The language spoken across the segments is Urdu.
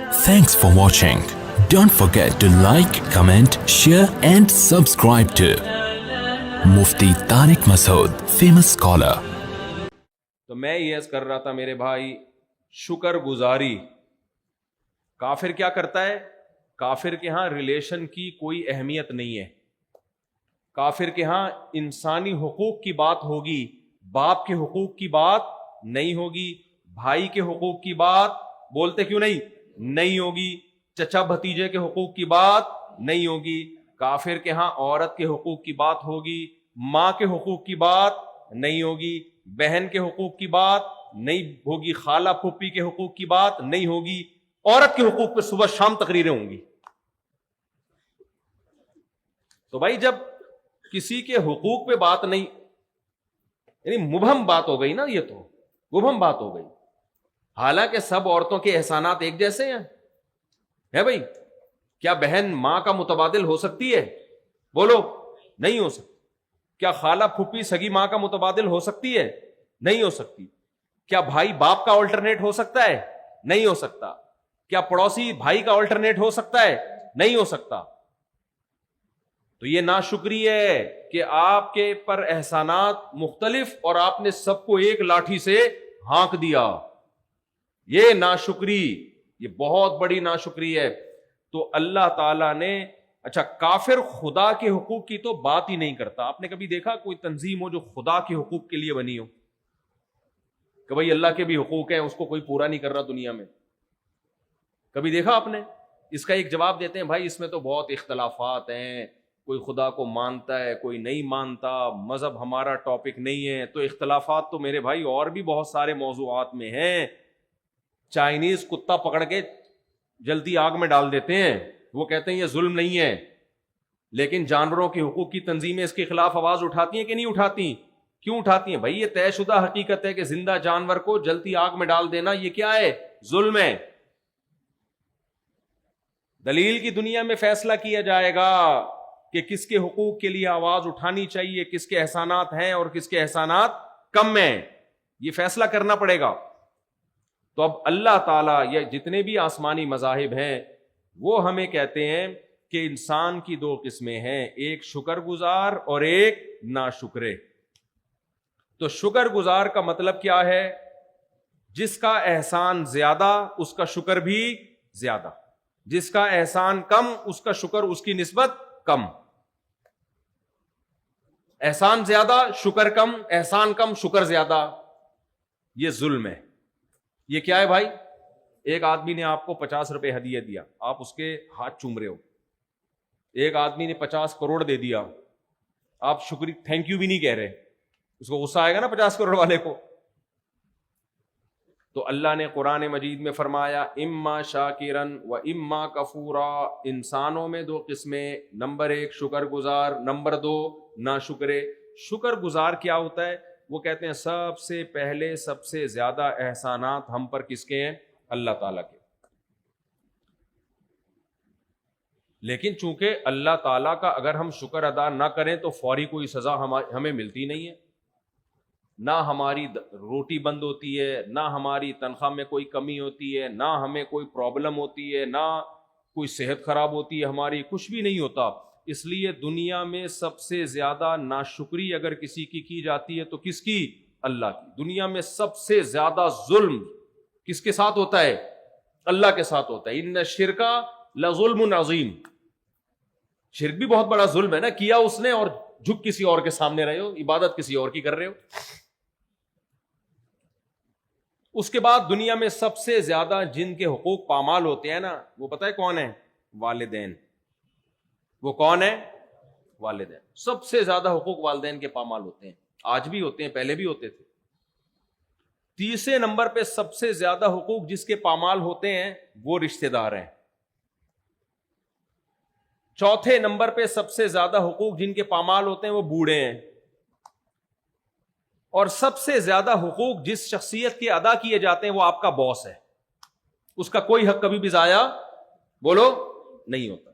Thanks for watching. Don't forget to like, comment, share and subscribe to Mufti Tariq Masood, famous scholar. تو میں یہ عرض کر رہا تھا میرے بھائی، شکر گزاری کافر کیا کرتا ہے؟ کافر کے ہاں ریلیشن کی کوئی اہمیت نہیں ہے. کافر کے ہاں انسانی حقوق کی بات ہوگی، باپ کے حقوق کی بات نہیں ہوگی، بھائی کے حقوق کی بات بولتے کیوں نہیں ہوگی، چچا بھتیجے کے حقوق کی بات نہیں ہوگی. کافر کے ہاں عورت کے حقوق کی بات ہوگی، ماں کے حقوق کی بات نہیں ہوگی، بہن کے حقوق کی بات نہیں ہوگی، خالہ پھوپھی کے حقوق کی بات نہیں ہوگی. عورت کے حقوق پہ صبح شام تقریریں ہوں گی. تو بھائی جب کسی کے حقوق پہ بات نہیں، یعنی مبہم بات ہو گئی نا، یہ تو مبہم بات ہو گئی. حالانکہ سب عورتوں کے احسانات ایک جیسے ہیں. ہے بھائی، کیا بہن ماں کا متبادل ہو سکتی ہے؟ بولو، نہیں ہو سکتی. کیا خالہ پھوپھی سگی ماں کا متبادل ہو سکتی ہے؟ نہیں ہو سکتی. کیا بھائی باپ کا آلٹرنیٹ ہو سکتا ہے؟ نہیں ہو سکتا. کیا پڑوسی بھائی کا آلٹرنیٹ ہو سکتا ہے؟ نہیں ہو سکتا. تو یہ ناشکری ہے کہ آپ کے پر احسانات مختلف اور آپ نے سب کو ایک لاٹھی سے ہانک دیا. یہ ناشکری، یہ بہت بڑی ناشکری ہے. تو اللہ تعالیٰ نے، اچھا کافر خدا کے حقوق کی تو بات ہی نہیں کرتا. آپ نے کبھی دیکھا کوئی تنظیم ہو جو خدا کے حقوق کے لیے بنی ہو کہ بھائی اللہ کے بھی حقوق ہیں، اس کو کوئی پورا نہیں کر رہا دنیا میں؟ کبھی دیکھا آپ نے؟ اس کا ایک جواب دیتے ہیں، بھائی اس میں تو بہت اختلافات ہیں، کوئی خدا کو مانتا ہے کوئی نہیں مانتا، مذہب ہمارا ٹاپک نہیں ہے. تو اختلافات تو میرے بھائی اور بھی بہت سارے موضوعات میں ہیں. چائنیز کتا پکڑ کے جلدی آگ میں ڈال دیتے ہیں، وہ کہتے ہیں یہ ظلم نہیں ہے، لیکن جانوروں کے حقوق کی تنظیمیں اس کے خلاف آواز اٹھاتی ہیں کہ نہیں اٹھاتی؟ کیوں اٹھاتی ہیں؟ بھائی یہ طے شدہ حقیقت ہے کہ زندہ جانور کو جلتی آگ میں ڈال دینا یہ کیا ہے؟ ظلم ہے. دلیل کی دنیا میں فیصلہ کیا جائے گا کہ کس کے حقوق کے لیے آواز اٹھانی چاہیے، کس کے احسانات ہیں اور کس کے احسانات کم ہیں. یہ فیصلہ کرنا پڑے گا. تو اب اللہ تعالیٰ یا جتنے بھی آسمانی مذاہب ہیں وہ ہمیں کہتے ہیں کہ انسان کی دو قسمیں ہیں، ایک شکر گزار اور ایک ناشکرے. تو شکر گزار کا مطلب کیا ہے؟ جس کا احسان زیادہ اس کا شکر بھی زیادہ، جس کا احسان کم اس کا شکر اس کی نسبت کم. احسان زیادہ شکر کم، احسان کم شکر زیادہ، یہ ظلم ہے. یہ کیا ہے بھائی؟ ایک آدمی نے آپ کو 50 روپے ہدیہ دیا، آپ اس کے ہاتھ چوم رہے ہو. ایک آدمی نے 50 کروڑ دے دیا، آپ شکریہ تھینک یو بھی نہیں کہہ رہے. اس کو غصہ آئے گا نا 50 کروڑ والے کو. تو اللہ نے قرآن مجید میں فرمایا اما شاکرن و اما کفورا. انسانوں میں دو قسمیں، نمبر 1 شکر گزار، نمبر 2 ناشکرے. شکر گزار کیا ہوتا ہے؟ وہ کہتے ہیں سب سے پہلے سب سے زیادہ احسانات ہم پر کس کے ہیں؟ اللہ تعالیٰ کے. لیکن چونکہ اللہ تعالیٰ کا اگر ہم شکر ادا نہ کریں تو فوری کوئی سزا ہمیں ملتی نہیں ہے. نہ ہماری روٹی بند ہوتی ہے، نہ ہماری تنخواہ میں کوئی کمی ہوتی ہے، نہ ہمیں کوئی پرابلم ہوتی ہے، نہ کوئی صحت خراب ہوتی ہے ہماری، کچھ بھی نہیں ہوتا. اس لیے دنیا میں سب سے زیادہ ناشکری اگر کسی کی جاتی ہے تو کس کی؟ اللہ کی. دنیا میں سب سے زیادہ ظلم کس کے ساتھ ہوتا ہے؟ اللہ کے ساتھ ہوتا ہے. ان الشرک لظلم عظیم. شرک بھی بہت بڑا ظلم ہے نا، کیا اس نے اور جھک کسی اور کے سامنے رہے ہو، عبادت کسی اور کی کر رہے ہو. اس کے بعد دنیا میں سب سے زیادہ جن کے حقوق پامال ہوتے ہیں نا، وہ پتہ ہے کون ہے؟ والدین. وہ کون ہے؟ والدین. سب سے زیادہ حقوق والدین کے پامال ہوتے ہیں، آج بھی ہوتے ہیں، پہلے بھی ہوتے تھے. تیسرے نمبر پہ سب سے زیادہ حقوق جس کے پامال ہوتے ہیں وہ رشتہ دار ہیں. چوتھے نمبر پہ سب سے زیادہ حقوق جن کے پامال ہوتے ہیں وہ بوڑھے ہیں. اور سب سے زیادہ حقوق جس شخصیت کے ادا کیے جاتے ہیں وہ آپ کا باس ہے. اس کا کوئی حق کبھی بھی ضائع بولو نہیں ہوتا.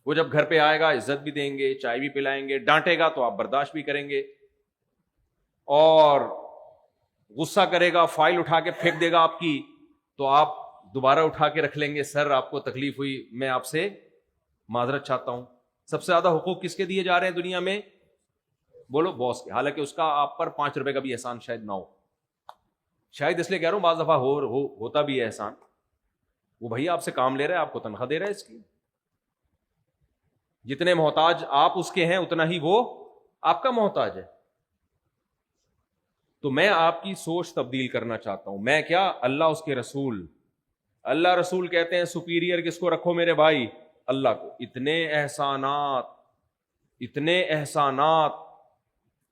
وہ جب گھر پہ آئے گا عزت بھی دیں گے، چائے بھی پلائیں گے، ڈانٹے گا تو آپ برداشت بھی کریں گے، اور غصہ کرے گا، فائل اٹھا کے پھینک دے گا آپ کی، تو آپ دوبارہ اٹھا کے رکھ لیں گے, سر آپ کو تکلیف ہوئی, میں آپ سے معذرت چاہتا ہوں. سب سے زیادہ حقوق کس کے دیے جا رہے ہیں دنیا میں؟ بولو باس کے. حالانکہ اس کا آپ پر 5 روپے کا بھی احسان شاید نہ ہو. شاید اس لیے کہہ رہا ہوں بعض دفعہ ہوتا بھی ہے احسان. وہ بھائی آپ سے کام لے رہا ہے, آپ کو تنخواہ دے رہا ہے اس کی. جتنے محتاج آپ اس کے ہیں اتنا ہی وہ آپ کا محتاج ہے. تو میں آپ کی سوچ تبدیل کرنا چاہتا ہوں. میں کیا, اللہ اس کے رسول. اللہ رسول کہتے ہیں سپیریئر کس کو رکھو میرے بھائی؟ اللہ کو. اتنے احسانات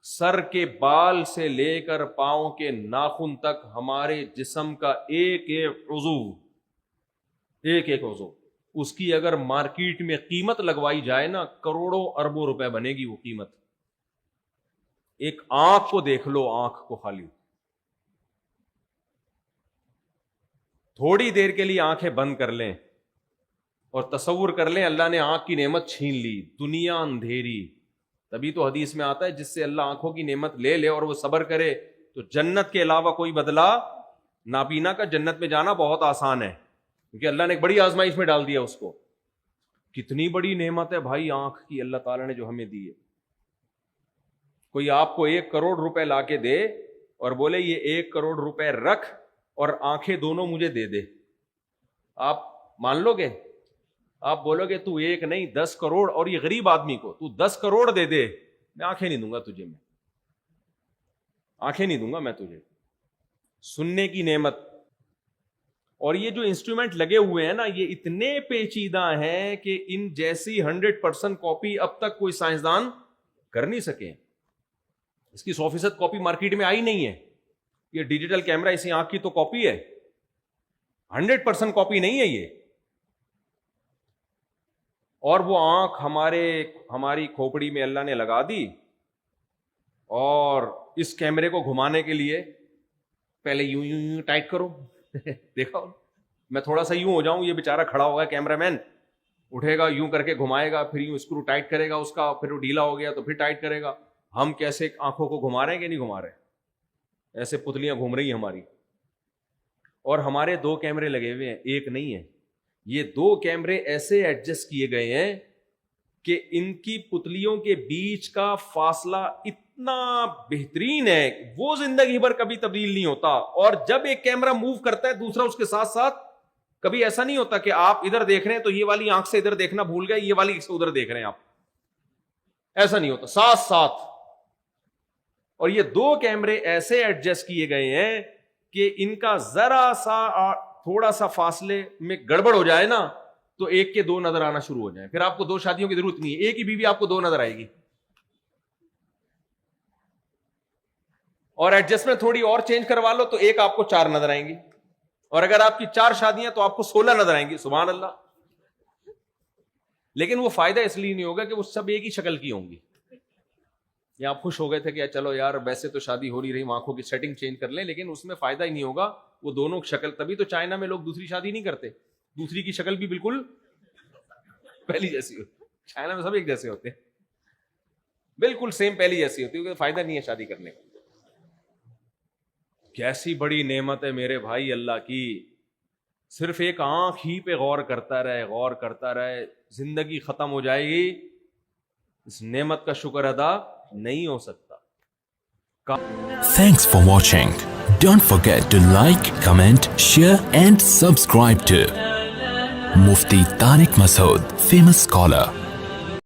سر کے بال سے لے کر پاؤں کے ناخن تک ہمارے جسم کا ایک ایک عضو اس کی اگر مارکیٹ میں قیمت لگوائی جائے نا, کروڑوں اربوں روپے بنے گی وہ قیمت. ایک آنکھ کو دیکھ لو, آنکھ کو خالی تھوڑی دیر کے لیے آنکھیں بند کر لیں اور تصور کر لیں اللہ نے آنکھ کی نعمت چھین لی, دنیا اندھیری. تبھی تو حدیث میں آتا ہے جس سے اللہ آنکھوں کی نعمت لے لے اور وہ صبر کرے تو جنت کے علاوہ کوئی بدلہ نابینا کا جنت میں جانا بہت آسان ہے, کیونکہ اللہ نے ایک بڑی آزمائش میں ڈال دیا اس کو. کتنی بڑی نعمت ہے بھائی آنکھ کی اللہ تعالیٰ نے جو ہمیں دی ہے. کوئی آپ کو 1 کروڑ روپے لا کے دے اور بولے یہ 1 کروڑ روپے رکھ اور آنکھیں دونوں مجھے دے دے, آپ مان لو گے؟ آپ بولو گے تو 1 نہیں 10 کروڑ, اور یہ غریب آدمی کو تو 10 کروڑ دے دے, میں آنکھیں نہیں دوں گا تجھے, میں آنکھیں نہیں دوں گا میں تجھے. سننے کی نعمت. اور یہ جو انسٹرومنٹ لگے ہوئے ہیں نا, یہ اتنے پیچیدہ ہیں کہ ان جیسی 100% کاپی اب تک کوئی سائنسدان کر نہیں سکے. اس کی 100% کاپی مارکیٹ میں آئی نہیں ہے. یہ ڈیجیٹل کیمرہ اسی آنکھ کی تو کاپی ہے, 100% کاپی نہیں ہے یہ. اور وہ آنکھ ہماری کھوپڑی میں اللہ نے لگا دی, اور اس کیمرے کو گھمانے کے لیے پہلے یوں ٹائٹ کرو. دیکھا میں تھوڑا سا یوں ہو جاؤں, یہ بیچارہ کھڑا ہوگا کیمرہ مین, اٹھے گا یوں کر کے گھمائے گا, پھر یوں اسکرو ٹائٹ کرے گا اس کا, پھر وہ ڈھیلا ہو گیا تو پھر ٹائٹ کرے گا. ہم کیسے آنکھوں کو گھما رہے ہیں کہ نہیں گھما رہے, ایسے پتلیاں گھوم رہی ہیں ہماری. اور ہمارے 2 کیمرے لگے ہوئے ہیں, ایک نہیں ہے. یہ 2 کیمرے ایسے ایڈجسٹ کیے گئے ہیں کہ ان کی پتلیوں کے بیچ کا فاصلہ اتنا بہترین ہے, وہ زندگی بھر کبھی تبدیل نہیں ہوتا. اور جب ایک کیمرہ موو کرتا ہے دوسرا اس کے ساتھ ساتھ, کبھی ایسا نہیں ہوتا کہ آپ ادھر دیکھ رہے ہیں تو یہ والی آنکھ سے ادھر دیکھنا بھول گئے, یہ والی سے ادھر دیکھ رہے ہیں آپ, ایسا نہیں ہوتا, ساتھ ساتھ. اور یہ 2 کیمرے ایسے ایڈجسٹ کیے گئے ہیں کہ ان کا ذرا سا تھوڑا سا فاصلے میں گڑبڑ ہو جائے نا تو ایک کے 2 نظر آنا شروع ہو جائیں. پھر آپ کو 2 شادیوں کی ضرورت نہیں ہے, ایک ہی بیوی آپ کو 2 نظر آئے گی. اور ایڈجسٹمنٹ تھوڑی اور چینج کروا لو تو ایک آپ کو 4 نظر آئیں گی, اور اگر آپ کی 4 شادیاں تو آپ کو 16 نظر آئیں گی. سبحان اللہ. لیکن وہ فائدہ اس لیے نہیں ہوگا کہ وہ سب ایک ہی شکل کی ہوں گی. یا آپ خوش ہو گئے تھے کہ چلو یار ویسے تو شادی ہو نہیں رہی, آنکھوں کی سیٹنگ چینج کر لیں, لیکن اس میں فائدہ ہی نہیں ہوگا. وہ دونوں شکل, تبھی تو چائنا میں لوگ دوسری شادی نہیں کرتے, دوسری کی شکل بھی بالکل پہلی جیسی ہوتی. چائنا میں سب ایک جیسے ہوتے ہیں, بالکل سیم پہلی جیسی ہوتی ہے, کیونکہ فائدہ نہیں ہے شادی کرنے کا. کیسی بڑی نعمت ہے میرے بھائی اللہ کی. صرف ایک آنکھ ہی پہ غور کرتا رہے, زندگی ختم ہو جائے گی, اس نعمت کا شکر ادا نہیں ہو سکتا. Thanks for watching. Don't forget to like, comment, share and subscribe to Mufti Tariq Masood, famous scholar.